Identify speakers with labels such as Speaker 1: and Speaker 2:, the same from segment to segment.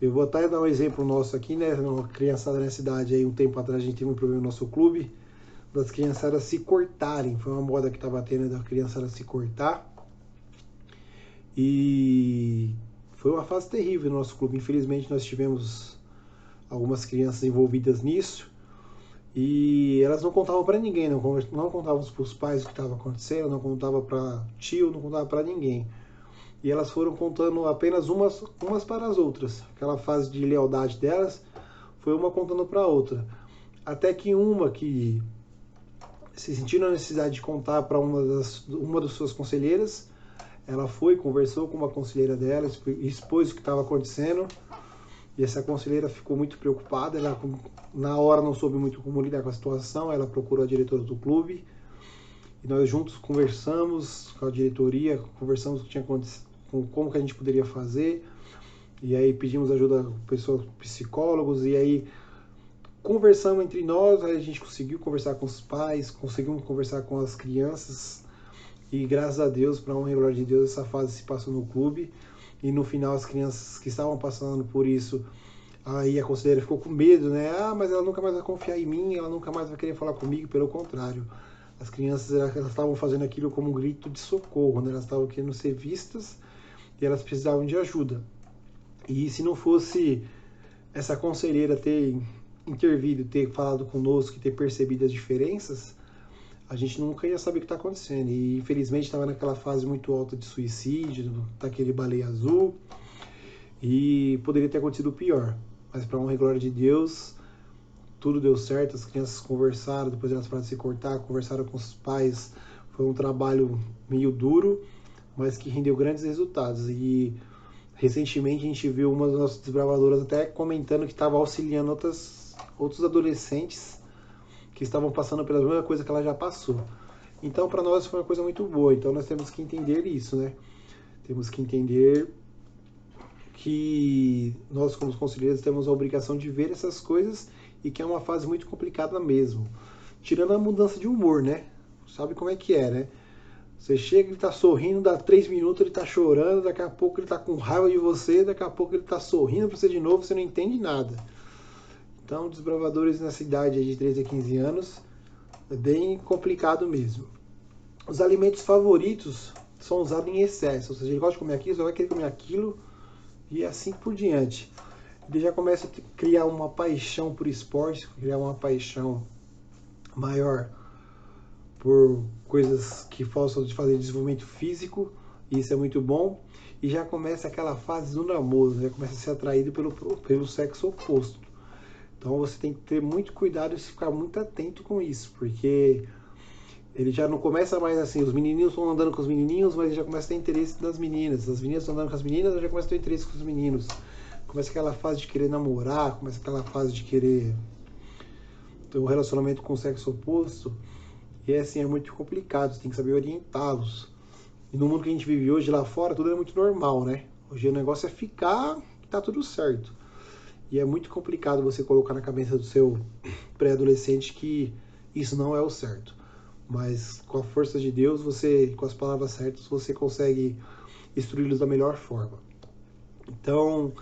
Speaker 1: Eu vou até dar um exemplo nosso aqui, né? Uma criançada nessa idade aí, um tempo atrás a gente teve um problema no nosso clube, das criançadas se cortarem. Foi uma moda que tava tendo da criançada se cortar. E foi uma fase terrível no nosso clube. Infelizmente nós tivemos algumas crianças envolvidas nisso. E elas não contavam para ninguém, não contavam para os pais o que estava acontecendo, não contava para tio, não contava para ninguém. E elas foram contando apenas umas para as outras. Aquela fase de lealdade delas foi uma contando para a outra. Até que uma que se sentiu na necessidade de contar para uma das suas conselheiras, ela foi, conversou com uma conselheira dela, expôs o que estava acontecendo. E essa conselheira ficou muito preocupada, ela na hora não soube muito como lidar com a situação, ela procurou a diretora do clube, e nós juntos conversamos com a diretoria, conversamos o que tinha acontecido, com como que a gente poderia fazer, e aí pedimos ajuda a pessoas, psicólogos, e aí conversamos entre nós, aí a gente conseguiu conversar com os pais, conseguimos conversar com as crianças, e graças a Deus, para honra e glória de Deus, essa fase se passou no clube, e no final as crianças que estavam passando por isso, aí a conselheira ficou com medo, né? Ah, mas ela nunca mais vai confiar em mim, ela nunca mais vai querer falar comigo, pelo contrário. As crianças, elas estavam fazendo aquilo como um grito de socorro, né? Elas estavam querendo ser vistas e elas precisavam de ajuda. E se não fosse essa conselheira ter intervido, ter falado conosco, ter percebido as diferenças, a gente nunca ia saber o que está acontecendo. E infelizmente estava naquela fase muito alta de suicídio, daquele baleia azul, e poderia ter acontecido pior. Mas para honra e glória de Deus, tudo deu certo, as crianças conversaram, depois elas pararam de se cortar, conversaram com os pais. Foi um trabalho meio duro, mas que rendeu grandes resultados. E recentemente a gente viu uma das nossas desbravadoras até comentando que estava auxiliando outros adolescentes que estavam passando pela mesma coisa que ela já passou. Então, para nós foi uma coisa muito boa. Então, nós temos que entender isso, né? Temos que entender que nós, como conselheiros, temos a obrigação de ver essas coisas e que é uma fase muito complicada mesmo. Tirando a mudança de humor, né? Sabe como é que é, né? Você chega, ele tá sorrindo, dá 3 minutos, ele tá chorando, daqui a pouco ele tá com raiva de você, daqui a pouco ele tá sorrindo pra você de novo, você não entende nada. Então, desbravadores nessa idade de 13 a 15 anos, é bem complicado mesmo. Os alimentos favoritos são usados em excesso, ou seja, ele gosta de comer aquilo, só vai querer comer aquilo, e assim por diante. Ele já começa a criar uma paixão por esporte, criar uma paixão maior por coisas que possam fazer desenvolvimento físico, e isso é muito bom. E já começa aquela fase do namoro, já começa a ser atraído pelo sexo oposto. Então você tem que ter muito cuidado e ficar muito atento com isso, porque ele já não começa mais assim, os menininhos estão andando com os menininhos, mas ele já começa a ter interesse nas meninas. As meninas estão andando com as meninas, ele já começa a ter interesse com os meninos. Começa aquela fase de querer namorar, começa aquela fase de querer ter um relacionamento com o sexo oposto. E assim, é muito complicado, você tem que saber orientá-los. E no mundo que a gente vive hoje lá fora, tudo é muito normal, né? Hoje o negócio é ficar que tá tudo certo. E é muito complicado você colocar na cabeça do seu pré-adolescente que isso não é o certo. Mas com a força de Deus, você, com as palavras certas, você consegue instruí-los da melhor forma. Então,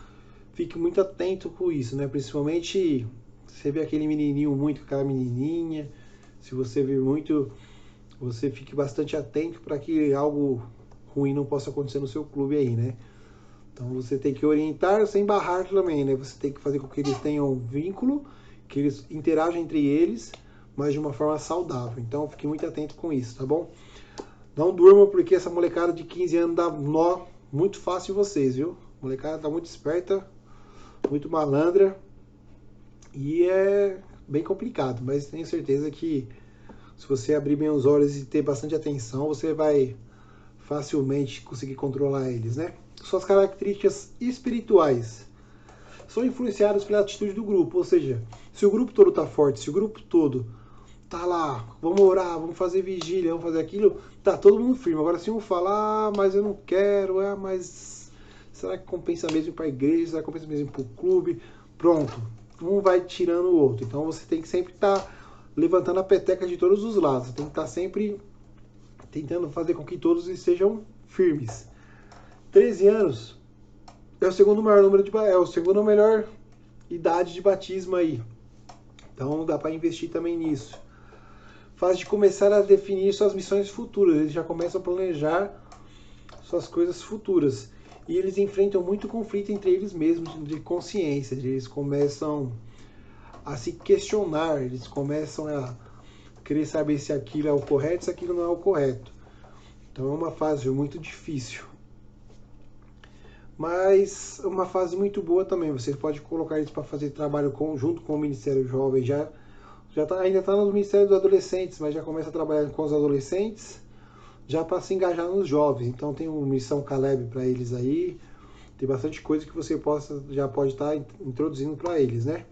Speaker 1: fique muito atento com isso, né? Principalmente se você vê aquele menininho muito com aquela menininha, se você vê muito, você fique bastante atento para que algo ruim não possa acontecer no seu clube aí, né? Então você tem que orientar sem barrar também, né? Você tem que fazer com que eles tenham um vínculo, que eles interajam entre eles, mas de uma forma saudável. Então fique muito atento com isso, tá bom? Não durma porque essa molecada de 15 anos dá nó muito fácil em vocês, viu? A molecada tá muito esperta, muito malandra e é bem complicado, mas tenho certeza que se você abrir bem os olhos e ter bastante atenção, você vai facilmente conseguir controlar eles, né? Suas características espirituais são influenciadas pela atitude do grupo, ou seja, se o grupo todo tá forte, se o grupo todo tá lá, vamos orar, vamos fazer vigília, vamos fazer aquilo, tá todo mundo firme. Agora se um falar, mas eu não quero, mas será que compensa mesmo ir para a igreja, será que compensa mesmo ir para o clube? Pronto, um vai tirando o outro. Então você tem que sempre estar levantando a peteca de todos os lados, você tem que estar sempre tentando fazer com que todos estejam firmes. 13 anos É o segundo maior número de é o segundo melhor idade de batismo aí. Então dá para investir também nisso. Fase de começar a definir suas missões futuras. Eles já começam a planejar suas coisas futuras. E eles enfrentam muito conflito entre eles mesmos de consciência. Eles começam a se questionar, eles começam a querer saber se aquilo é o correto, se aquilo não é o correto. Então é uma fase muito difícil. Mas uma fase muito boa também. Você pode colocar eles para fazer trabalho junto com o Ministério Jovem. Ainda está no Ministério dos Adolescentes, mas já começa a trabalhar com os adolescentes, já para se engajar nos jovens. Então tem uma missão Caleb para eles aí. Tem bastante coisa que você já pode estar introduzindo para eles, né?